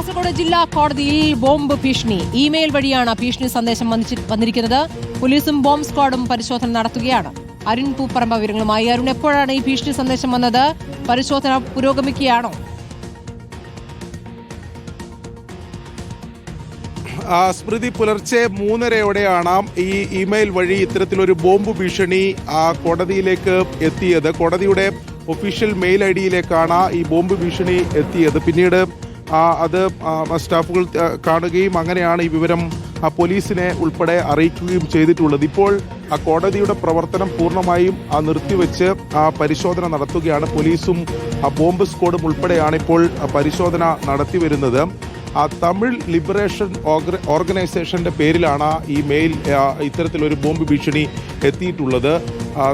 കാസർഗോഡ് ജില്ലാ കോടതിയിൽ ബോംബ് ഭീഷണി. ഇമെയിൽ വഴിയാണ് ഭീഷണി സന്ദേശം വന്നിരിക്കുന്നത്. പോലീസും ബോംബ് സ്ക്വാഡും പരിശോധന നടത്തുകയാണ്. അരുൺ പൂപ്പറമ്പ വിവരങ്ങളുമായി. അരുൺ, എപ്പോഴാണ് ഈ ഭീഷണി സന്ദേശം വന്നത്? പരിശോധന പുരോഗമിക്കുകയാണോ? സ്മൃതി, പുലർച്ചെ 3:30യോടെയാണ് ഈ ഇമെയിൽ വഴി ഇത്തരത്തിലൊരു ബോംബ് ഭീഷണി കോടതിയിലേക്ക് എത്തിയത്. കോടതിയുടെ ഒഫീഷ്യൽ മെയിൽ ഐഡിയിലേക്കാണ് ഈ ബോംബ് ഭീഷണി എത്തിയത്. പിന്നീട് അത് സ്റ്റാഫുകൾ കാണുകയും അങ്ങനെയാണ് ഈ വിവരം പോലീസിനെ ഉൾപ്പെടെ അറിയിക്കുകയും ചെയ്തിട്ടുള്ളത്. ഇപ്പോൾ കോടതിയുടെ പ്രവർത്തനം പൂർണ്ണമായും നിർത്തിവെച്ച് പരിശോധന നടത്തുകയാണ്. പോലീസും ബോംബ് സ്ക്വാഡും ഉൾപ്പെടെയാണ് ഇപ്പോൾ പരിശോധന നടത്തി വരുന്നത്. തമിഴ് ലിബറേഷൻ ഓർഗനൈസേഷന്റെ പേരിലാണ് ഈ മെയിൽ ഇത്തരത്തിലൊരു ബോംബ് ഭീഷണി എത്തിയിട്ടുള്ളത്.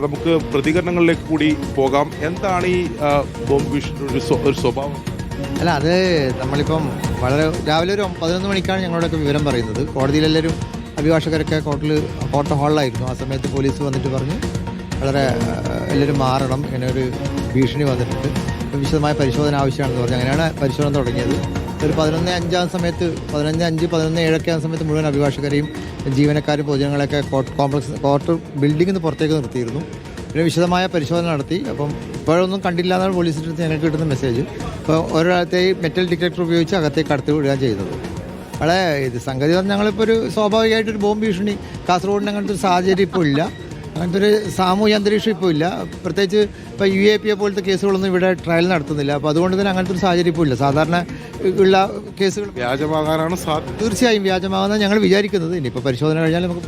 നമുക്ക് പ്രതികരണങ്ങളിലേക്ക് കൂടി പോകാം. എന്താണ് ഈ ബോംബ് ഭീഷണി ഒരു സ്വഭാവം? അല്ല, അത് നമ്മളിപ്പം വളരെ രാവിലെ ഒരു 11 മണിക്കാണ് ഞങ്ങളോടൊക്കെ വിവരം പറയുന്നത്. കോടതിയിലെല്ലാവരും അഭിഭാഷകരൊക്കെ കോർട്ട് ഹാളിലായിരുന്നു. ആ സമയത്ത് പോലീസ് വന്നിട്ട് പറഞ്ഞു വളരെ എല്ലാവരും മാറണം, ഇങ്ങനെ ഒരു ഭീഷണി വന്നിട്ടുണ്ട്, വിശദമായ പരിശോധന ആവശ്യമാണെന്ന് പറഞ്ഞു. അങ്ങനെയാണ് പരിശോധന തുടങ്ങിയത്. ഒരു 11:05 സമയത്ത് 11:05, 11:07 സമയത്ത് മുഴുവൻ അഭിഭാഷകരെയും ജീവനക്കാരും പൊതുജനങ്ങളെയൊക്കെ കോർട്ട് ബിൽഡിങ്ങിൽ നിന്ന് പുറത്തേക്ക് നിർത്തിയിരുന്നു. പിന്നെ വിശദമായ പരിശോധന നടത്തി. അപ്പം ഇപ്പോഴൊന്നും കണ്ടില്ല എന്നാണ് പോലീസിൻ്റെ അടുത്ത് ഞങ്ങൾക്ക് കിട്ടുന്ന മെസ്സേജ്. ഇപ്പോൾ ഒരാളത്തെയും മെറ്റൽ ഡിറ്റക്ടർ ഉപയോഗിച്ച് അകത്തേക്ക് കടത്തി വിടുകയാണ് ചെയ്യുന്നത്. വളരെ ഇത് സംഗതി പറഞ്ഞാൽ ഞങ്ങളിപ്പോൾ ഒരു സ്വാഭാവികമായിട്ടൊരു ബോംബ് ഭീഷണി കാസർഗോഡിന് അങ്ങനത്തെ ഒരു സാഹചര്യം ഇപ്പോൾ ഇല്ല. അങ്ങനത്തെ ഒരു സാമൂഹ്യ അന്തരീക്ഷം ഇപ്പോൾ ഇല്ല. പ്രത്യേകിച്ച് ഇപ്പോൾ UAPA പോലത്തെ കേസുകളൊന്നും ഇവിടെ ട്രയൽ നടത്തുന്നില്ല. അപ്പോൾ അതുകൊണ്ട് തന്നെ അങ്ങനത്തെ ഒരു സാഹചര്യം ഇപ്പോൾ ഇല്ല. സാധാരണ ഉള്ള കേസുകൾ വ്യാജമാകാനാണ് തീർച്ചയായും വ്യാജമാകുന്നത് ഞങ്ങൾ വിചാരിക്കുന്നത്. ഇനിയിപ്പോൾ പരിശോധന കഴിഞ്ഞാൽ നമുക്ക്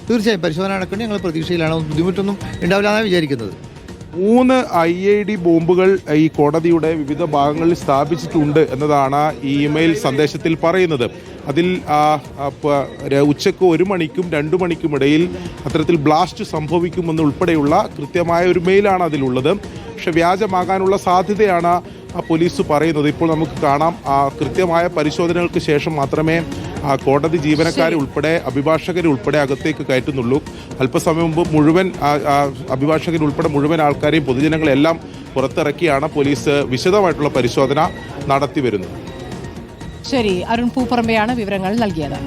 തീർച്ചയായും പരിശോധന നടക്കേണ്ടി ഞങ്ങൾ പ്രതീക്ഷയിലാണ്. ബുദ്ധിമുട്ടൊന്നും ഉണ്ടാവില്ല എന്നാണ് വിചാരിക്കുന്നത്. 3 IED ബോംബുകൾ ഈ കോടതിയുടെ വിവിധ ഭാഗങ്ങളിൽ സ്ഥാപിച്ചിട്ടുണ്ട് എന്നതാണ് ഈ ഇമെയിൽ സന്ദേശത്തിൽ പറയുന്നത്. അതിൽ ഉച്ചയ്ക്ക് 1 മണിക്കും 2 മണിക്കും ഇടയിൽ അത്തരത്തിൽ ബ്ലാസ്റ്റ് സംഭവിക്കുമെന്ന് ഉൾപ്പെടെയുള്ള കൃത്യമായ ഒരു മെയിലാണ് അതിലുള്ളത്. പക്ഷെ വ്യാജമാകാനുള്ള സാധ്യതയാണ് പോലീസ് പറയുന്നത്. ഇപ്പോൾ നമുക്ക് കാണാം, കൃത്യമായ പരിശോധനകൾക്ക് ശേഷം മാത്രമേ കോടതി ജീവനക്കാരെ ഉൾപ്പെടെ അഭിഭാഷകരെ ഉൾപ്പെടെ അകത്തേക്ക് കയറ്റുന്നുള്ളൂ. അല്പസമയം മുമ്പ് മുഴുവൻ അഭിഭാഷകരുൾപ്പെടെ മുഴുവൻ ആൾക്കാരെയും പൊതുജനങ്ങളെല്ലാം പുറത്തിറക്കിയാണ് പോലീസ് വിശദമായിട്ടുള്ള പരിശോധന നടത്തി വരുന്നത്. ശരി, അരുൺ പൂപ്പറമ്പയാണ് വിവരങ്ങൾ നൽകിയത്.